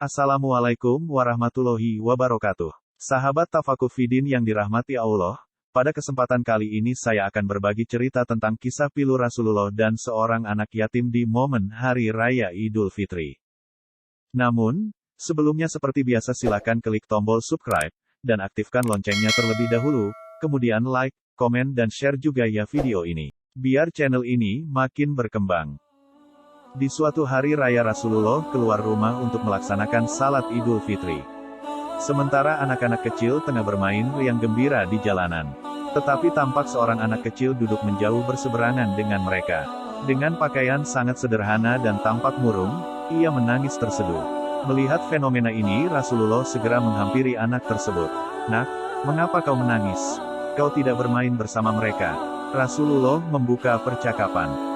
Assalamualaikum warahmatullahi wabarakatuh. Sahabat Tafaqquh Fidin yang dirahmati Allah, pada kesempatan kali ini saya akan berbagi cerita tentang kisah pilu Rasulullah dan seorang anak yatim di momen Hari Raya Idul Fitri. Namun, sebelumnya seperti biasa silakan klik tombol subscribe, dan aktifkan loncengnya terlebih dahulu, kemudian like, komen dan share juga ya video ini. Biar channel ini makin berkembang. Di suatu hari raya Rasulullah keluar rumah untuk melaksanakan salat Idul Fitri. Sementara anak-anak kecil tengah bermain riang gembira di jalanan. Tetapi tampak seorang anak kecil duduk menjauh berseberangan dengan mereka. Dengan pakaian sangat sederhana dan tampak murung, ia menangis terseduh. Melihat fenomena ini Rasulullah segera menghampiri anak tersebut. "Nak, mengapa kau menangis? Kau tidak bermain bersama mereka?" Rasulullah membuka percakapan.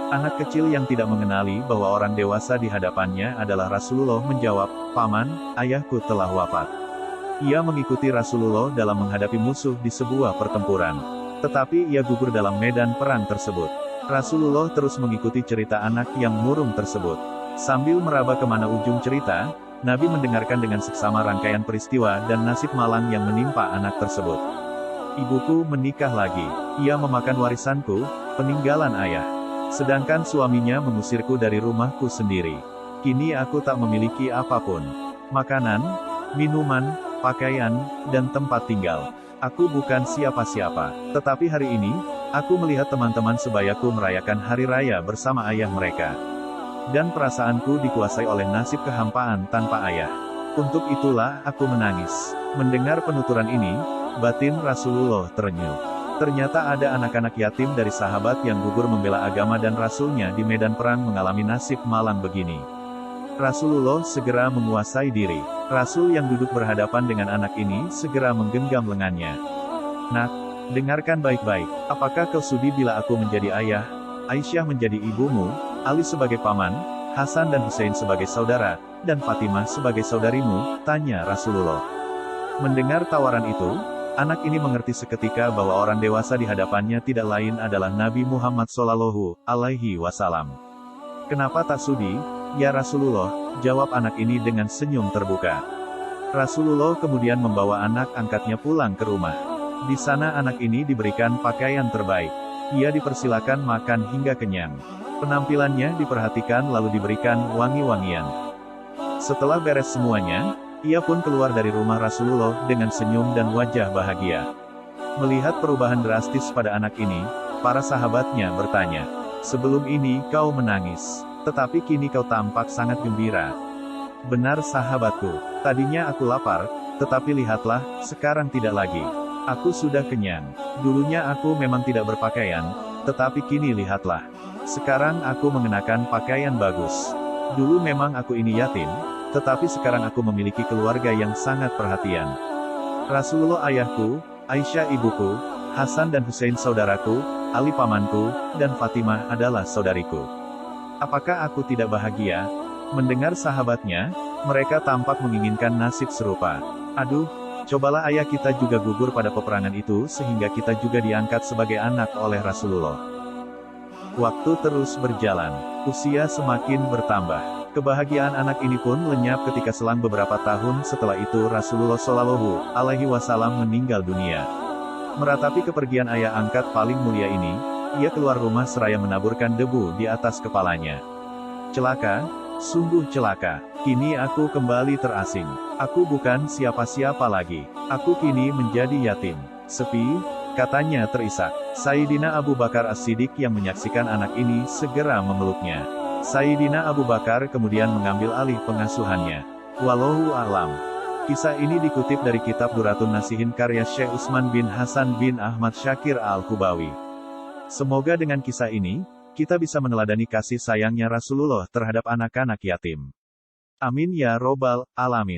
Anak kecil yang tidak mengenali bahwa orang dewasa di hadapannya adalah Rasulullah menjawab, "Paman, ayahku telah wafat." Ia mengikuti Rasulullah dalam menghadapi musuh di sebuah pertempuran. Tetapi ia gugur dalam medan perang tersebut. Rasulullah terus mengikuti cerita anak yang murung tersebut. Sambil meraba kemana ujung cerita, Nabi mendengarkan dengan seksama rangkaian peristiwa dan nasib malang yang menimpa anak tersebut. "Ibuku menikah lagi. Ia memakan warisanku, peninggalan ayah. Sedangkan suaminya mengusirku dari rumahku sendiri. Kini aku tak memiliki apapun. Makanan, minuman, pakaian, dan tempat tinggal. Aku bukan siapa-siapa. Tetapi hari ini, aku melihat teman-teman sebayaku merayakan hari raya bersama ayah mereka. Dan perasaanku dikuasai oleh nasib kehampaan tanpa ayah. Untuk itulah aku menangis." Mendengar penuturan ini, batin Rasulullah terenyuh. Ternyata ada anak-anak yatim dari sahabat yang gugur membela agama dan Rasulnya di medan perang mengalami nasib malang begini. Rasulullah segera menguasai diri. Rasul yang duduk berhadapan dengan anak ini segera menggenggam lengannya. "Nak, dengarkan baik-baik. Apakah kau sudi bila aku menjadi ayah, Aisyah menjadi ibumu, Ali sebagai paman, Hasan dan Hussein sebagai saudara, dan Fatimah sebagai saudarimu?" tanya Rasulullah. Mendengar tawaran itu, anak ini mengerti seketika bahwa orang dewasa di hadapannya tidak lain adalah Nabi Muhammad SAW. "Kenapa tak sudi, ya Rasulullah?" jawab anak ini dengan senyum terbuka. Rasulullah kemudian membawa anak angkatnya pulang ke rumah. Di sana anak ini diberikan pakaian terbaik. Ia dipersilakan makan hingga kenyang. Penampilannya diperhatikan lalu diberikan wangi-wangian. Setelah beres semuanya, ia pun keluar dari rumah Rasulullah dengan senyum dan wajah bahagia. Melihat perubahan drastis pada anak ini, para sahabatnya bertanya, "Sebelum ini kau menangis, tetapi kini kau tampak sangat gembira." "Benar sahabatku, tadinya aku lapar, tetapi lihatlah, sekarang tidak lagi. Aku sudah kenyang. Dulunya aku memang tidak berpakaian, tetapi kini lihatlah. Sekarang aku mengenakan pakaian bagus. Dulu memang aku ini yatim, tetapi sekarang aku memiliki keluarga yang sangat perhatian. Rasulullah ayahku, Aisyah ibuku, Hasan dan Hussein saudaraku, Ali pamanku, dan Fatimah adalah saudariku. Apakah aku tidak bahagia?" Mendengar sahabatnya, mereka tampak menginginkan nasib serupa. "Aduh, cobalah ayah kita juga gugur pada peperangan itu sehingga kita juga diangkat sebagai anak oleh Rasulullah." Waktu terus berjalan. Usia semakin bertambah. Kebahagiaan anak ini pun lenyap ketika selang beberapa tahun setelah itu Rasulullah SAW meninggal dunia. Meratapi kepergian ayah angkat paling mulia ini, ia keluar rumah seraya menaburkan debu di atas kepalanya. "Celaka, sungguh celaka. Kini aku kembali terasing. Aku bukan siapa-siapa lagi. Aku kini menjadi yatim, sepi," katanya terisak. Sayyidina Abu Bakar As-Siddiq yang menyaksikan anak ini segera memeluknya. Sayyidina Abu Bakar kemudian mengambil alih pengasuhannya. Wallahu a'lam. Kisah ini dikutip dari kitab Duratun Nasihin karya Syekh Utsman bin Hasan bin Ahmad Syakir Al-Hubawi. Semoga dengan kisah ini, kita bisa meneladani kasih sayangnya Rasulullah terhadap anak-anak yatim. Amin ya robbal alamin.